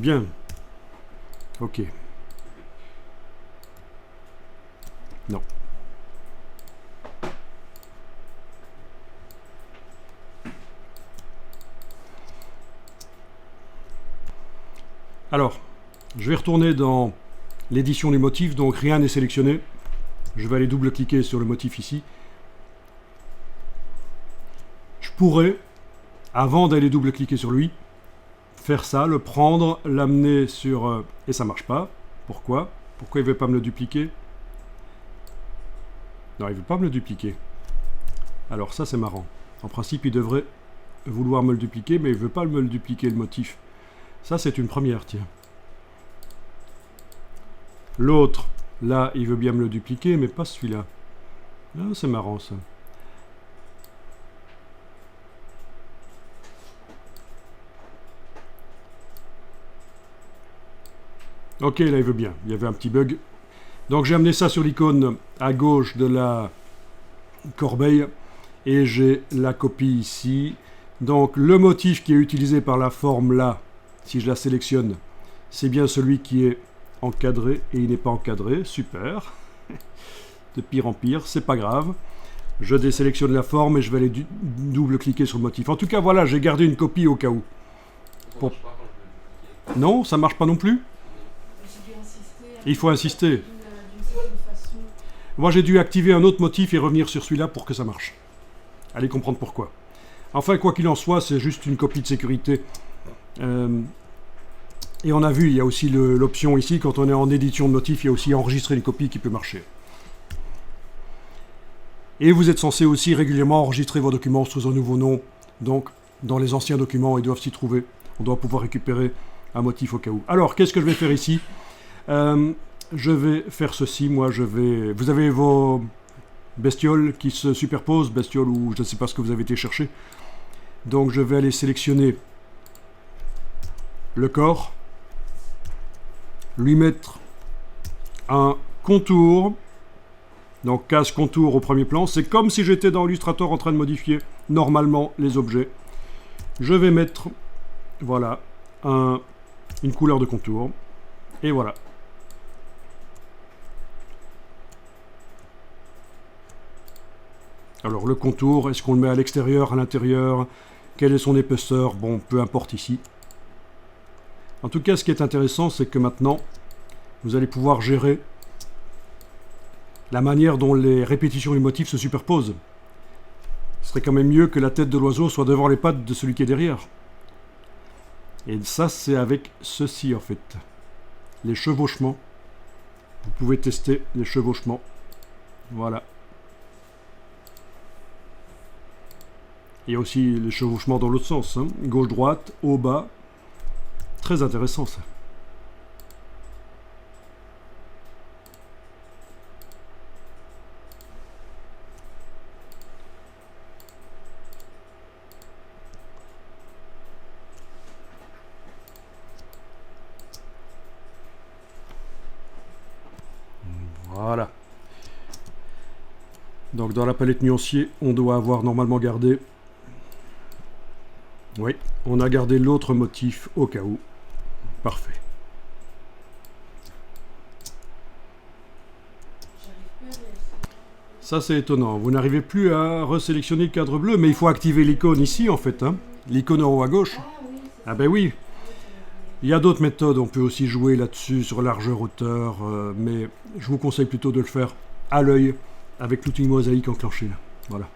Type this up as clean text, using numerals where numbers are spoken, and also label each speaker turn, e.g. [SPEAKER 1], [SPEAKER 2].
[SPEAKER 1] Bien. Ok. Non. Alors, je vais retourner dans l'édition du motif, donc rien n'est sélectionné. Je vais aller double-cliquer sur le motif ici. Je pourrais, avant d'aller double-cliquer sur lui, faire ça, le prendre, l'amener sur... et ça marche pas. Pourquoi? Pourquoi il ne veut pas me le dupliquer? Non, il ne veut pas me le dupliquer. Alors ça, c'est marrant. En principe, il devrait vouloir me le dupliquer, mais il ne veut pas me le dupliquer, le motif. Ça, c'est une première, tiens. L'autre, là, il veut bien me le dupliquer, mais pas celui-là. Ah, c'est marrant, ça. Ok, là, il veut bien. Il y avait un petit bug. Donc, j'ai amené ça sur l'icône à gauche de la corbeille. Et j'ai la copie ici. Donc, le motif qui est utilisé par la forme là, si je la sélectionne, c'est bien celui qui est encadré et il n'est pas encadré. Super. De pire en pire, c'est pas grave. Je désélectionne la forme et je vais aller double-cliquer sur le motif. En tout cas, voilà, j'ai gardé une copie au cas où. Pour... Non, ça marche pas non plus. Il faut insister. Moi, j'ai dû activer un autre motif et revenir sur celui-là pour que ça marche. Allez comprendre pourquoi. Enfin, quoi qu'il en soit, c'est juste une copie de sécurité. Et on a vu, il y a aussi l'option ici, quand on est en édition de motif, il y a aussi enregistrer une copie qui peut marcher. Et vous êtes censé aussi régulièrement enregistrer vos documents sous un nouveau nom. Donc, dans les anciens documents, ils doivent s'y trouver. On doit pouvoir récupérer un motif au cas où. Alors, qu'est-ce que je vais faire ici? Je vais faire ceci. Moi, je vais... Vous avez vos bestioles qui se superposent, bestioles ou je ne sais pas ce que vous avez été chercher. Donc, je vais aller sélectionner le corps, lui mettre un contour. Donc case contour au premier plan, c'est comme si j'étais dans Illustrator en train de modifier normalement les objets. Je vais mettre, voilà, une couleur de contour. Et voilà. Alors le contour, est-ce qu'on le met à l'extérieur, à l'intérieur? Quelle est son épaisseur? Bon, peu importe ici. En tout cas, ce qui est intéressant, c'est que maintenant, vous allez pouvoir gérer la manière dont les répétitions du motif se superposent. Ce serait quand même mieux que la tête de l'oiseau soit devant les pattes de celui qui est derrière. Et ça, c'est avec ceci, en fait. Les chevauchements. Vous pouvez tester les chevauchements. Voilà. Il y a aussi les chevauchements dans l'autre sens. Hein. Gauche-droite, haut-bas. Très intéressant, ça. Voilà. Donc dans la palette nuancier, on doit avoir normalement gardé... Oui, on a gardé l'autre motif au cas où. Parfait. Ça c'est étonnant. Vous n'arrivez plus à resélectionner le cadre bleu, mais il faut activer l'icône ici en fait. Hein. L'icône en haut à gauche. Ah ben oui. Il y a d'autres méthodes, on peut aussi jouer là-dessus, sur largeur, hauteur, mais je vous conseille plutôt de le faire à l'œil, avec l'outil mosaïque enclenché. Voilà.